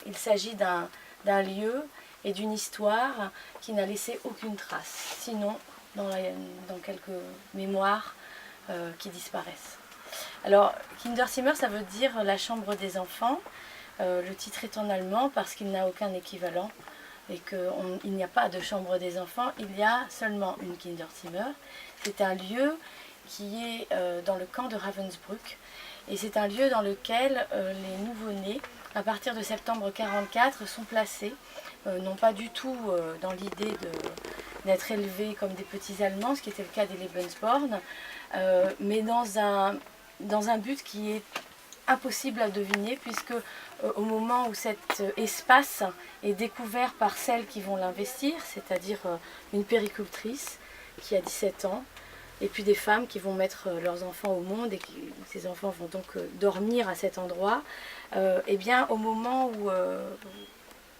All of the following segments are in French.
il s'agit d'un lieu et d'une histoire qui n'a laissé aucune trace, sinon dans quelques mémoires qui disparaissent. Alors, Kinderzimmer, ça veut dire la chambre des enfants. Le titre est en allemand parce qu'il n'a aucun équivalent et qu'il n'y a pas de chambre des enfants, il y a seulement une Kinderzimmer. C'est un lieu qui est dans le camp de Ravensbrück et c'est un lieu dans lequel les nouveau-nés, à partir de septembre 1944, sont placés, non pas du tout dans l'idée d'être élevés comme des petits Allemands, ce qui était le cas des Lebensborn, mais dans un but qui est impossible à deviner, puisque au moment où cet espace est découvert par celles qui vont l'investir, c'est-à-dire une puéricultrice qui a 17 ans, et puis des femmes qui vont mettre leurs enfants au monde, et ces enfants vont donc dormir à cet endroit, et bien au moment où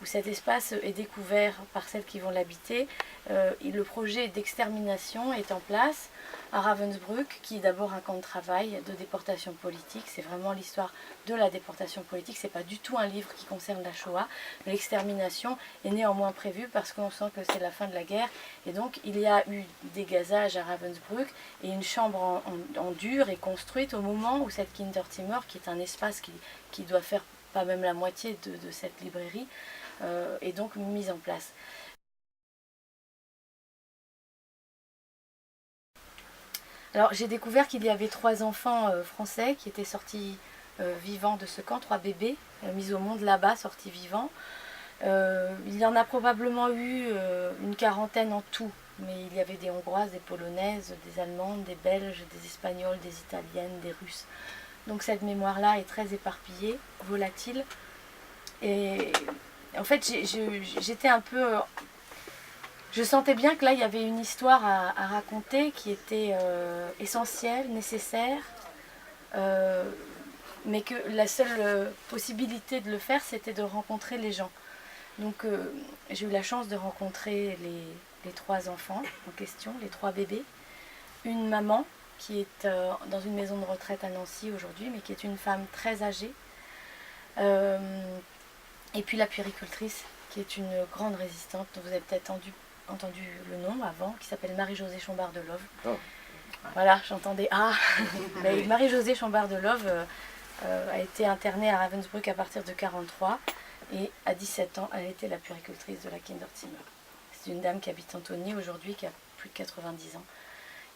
cet espace est découvert par celles qui vont l'habiter, le projet d'extermination est en place à Ravensbrück, qui est d'abord un camp de travail de déportation politique. C'est vraiment l'histoire de la déportation politique, c'est pas du tout un livre qui concerne la Shoah. L'extermination est néanmoins prévue parce qu'on sent que c'est la fin de la guerre, et donc il y a eu des gazages à Ravensbrück, et une chambre en dur est construite au moment où cette Kinderzimmer, qui est un espace qui doit faire pas même la moitié de cette librairie, est donc mise en place. Alors j'ai découvert qu'il y avait 3 enfants français qui étaient sortis vivants de ce camp, 3 bébés mis au monde là-bas, sortis vivants. Il y en a probablement eu une quarantaine en tout, mais il y avait des Hongroises, des Polonaises, des Allemandes, des Belges, des Espagnols, des Italiennes, des Russes. Donc cette mémoire-là est très éparpillée, volatile. Et en fait, j'étais un peu... Je sentais bien que là, il y avait une histoire à raconter qui était essentielle, nécessaire, mais que la seule possibilité de le faire, c'était de rencontrer les gens. Donc j'ai eu la chance de rencontrer les 3 enfants en question, les 3 bébés. Une maman qui est dans une maison de retraite à Nancy aujourd'hui, mais qui est une femme très âgée. Et puis la puéricultrice, qui est une grande résistante, dont vous avez peut-être entendu le nom avant, qui s'appelle Marie-Josée Chambard-Delove. Oh. Voilà, j'entendais « Ah !» Mais Marie-Josée Chambard-Delove a été internée à Ravensbrück à partir de 1943, et à 17 ans, elle était la puéricultrice de la Kinderzimmer. C'est une dame qui habite Antony aujourd'hui, qui a plus de 90 ans,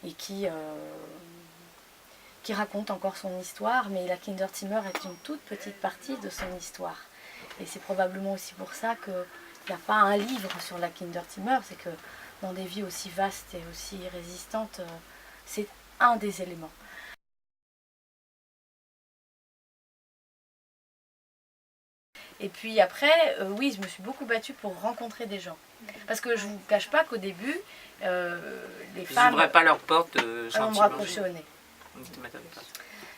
et qui raconte encore son histoire, mais la Kinderzimmer est une toute petite partie de son histoire. Et c'est probablement aussi pour ça qu'il n'y a pas un livre sur la Kinderzimmer, c'est que dans des vies aussi vastes et aussi résistantes, c'est un des éléments. Et puis après, oui, je me suis beaucoup battue pour rencontrer des gens. Parce que je ne vous cache pas qu'au début, les femmes... Ils n'ouvraient pas leurs portes on me raccrochait au nez.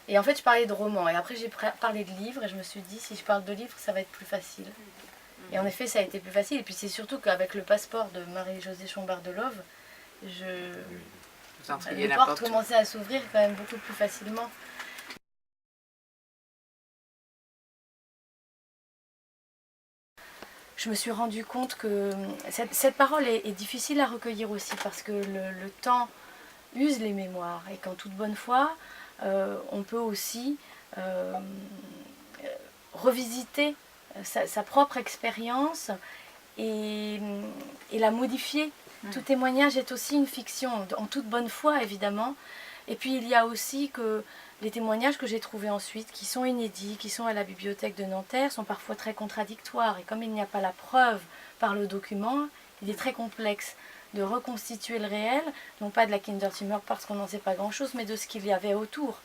Et en fait, je parlais de romans. Et après, j'ai parlé de livres. Et je me suis dit, si je parle de livres, ça va être plus facile. Et en effet, ça a été plus facile. Et puis, c'est surtout qu'avec le passeport de Marie-Josée Chambard-Delove, les portes commençaient à s'ouvrir quand même beaucoup plus facilement. Je me suis rendu compte que cette parole est difficile à recueillir aussi, parce que le temps use les mémoires. Et qu'en toute bonne foi, on peut aussi revisiter sa propre expérience et la modifier. Tout témoignage est aussi une fiction, en toute bonne foi évidemment. Et puis il y a aussi que les témoignages que j'ai trouvés ensuite, qui sont inédits, qui sont à la bibliothèque de Nanterre, sont parfois très contradictoires. Et comme il n'y a pas la preuve par le document, il est très complexe de reconstituer le réel, non pas de la Kinderzimmer parce qu'on n'en sait pas grand-chose, mais de ce qu'il y avait autour.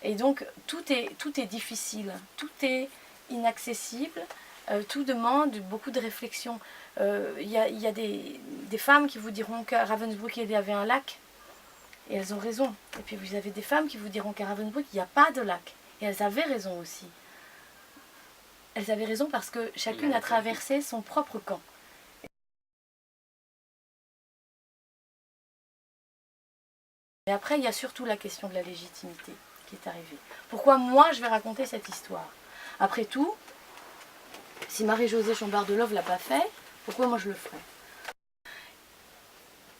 Et donc tout est difficile, tout est inaccessible, tout demande beaucoup de réflexion. Il y a des femmes qui vous diront qu'à Ravensbrück il y avait un lac, et elles ont raison. Et puis vous avez des femmes qui vous diront qu'à Ravensbrück il n'y a pas de lac, et elles avaient raison aussi. Elles avaient raison parce que chacune a traversé son propre camp. Et après, il y a surtout la question de la légitimité qui est arrivée. Pourquoi moi je vais raconter cette histoire? Après tout, Si Marie-Josée Chambard-Delove ne l'a pas fait, pourquoi moi je le ferais?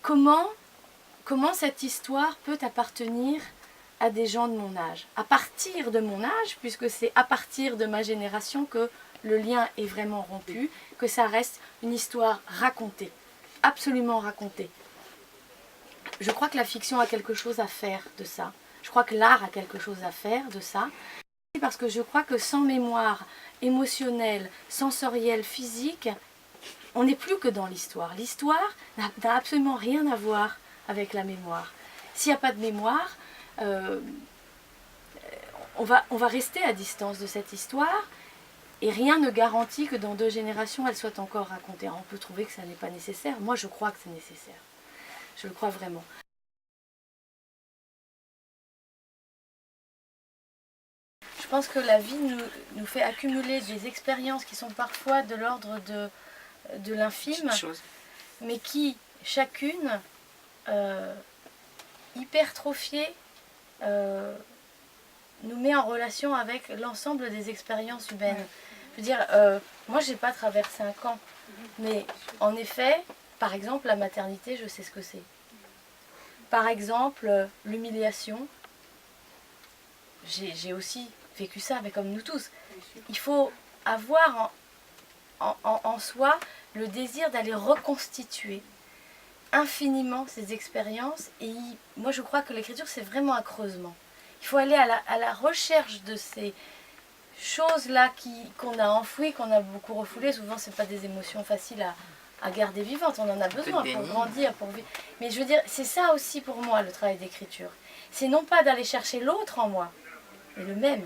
Comment cette histoire peut appartenir à des gens de mon âge? À partir de mon âge, puisque c'est à partir de ma génération que le lien est vraiment rompu, que ça reste une histoire racontée, absolument racontée. Je crois que la fiction a quelque chose à faire de ça. Je crois que l'art a quelque chose à faire de ça. Parce que je crois que sans mémoire émotionnelle, sensorielle, physique, on n'est plus que dans l'histoire. L'histoire n'a absolument rien à voir avec la mémoire. S'il n'y a pas de mémoire, on va rester à distance de cette histoire et rien ne garantit que dans 2 générations, elle soit encore racontée. Alors, on peut trouver que ça n'est pas nécessaire. Moi, je crois que c'est nécessaire. Je le crois vraiment. Je pense que la vie nous fait accumuler des expériences qui sont parfois de l'ordre de l'infime, mais qui, chacune, hypertrophiée, nous met en relation avec l'ensemble des expériences humaines. Je veux dire, moi j'ai pas traversé un camp, mais en effet, par exemple, la maternité, je sais ce que c'est. Par exemple, l'humiliation, j'ai aussi vécu ça, mais comme nous tous. Il faut avoir en soi le désir d'aller reconstituer infiniment ces expériences. Et moi je crois que l'écriture c'est vraiment un creusement. Il faut aller à la recherche de ces choses-là qu'on a enfouies, qu'on a beaucoup refoulées. Souvent c'est pas des émotions faciles à garder vivantes, on en a besoin pour grandir, pour vivre. Mais je veux dire, c'est ça aussi pour moi le travail d'écriture. C'est non pas d'aller chercher l'autre en moi, mais le même.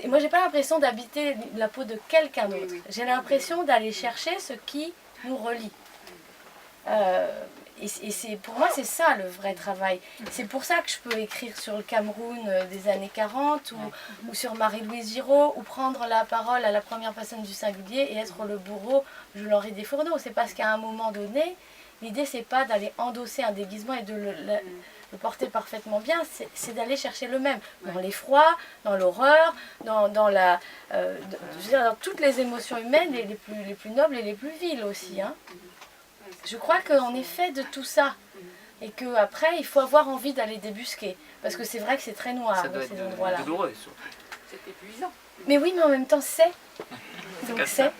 Moi, j'ai pas l'impression d'habiter la peau de quelqu'un d'autre. J'ai l'impression d'aller chercher ce qui nous relie. Et pour moi, c'est ça le vrai travail. C'est pour ça que je peux écrire sur le Cameroun des années 40 ou sur Marie-Louise Giraud ou prendre la parole à la première personne du singulier et être le bourreau Jules-Henri Desfourneaux. C'est parce qu'à un moment donné, l'idée, c'est pas d'aller endosser un déguisement et de le porter parfaitement bien, c'est d'aller chercher le même, dans l'effroi, dans l'horreur, dans toutes les émotions humaines, les plus nobles et les plus viles aussi. Hein. Je crois qu'on est fait de tout ça, et qu'après, il faut avoir envie d'aller débusquer, parce que c'est vrai que c'est très noir dans ces endroits-là. C'est douloureux, surtout. C'est épuisant. Mais oui, mais en même temps, c'est. Donc c'est.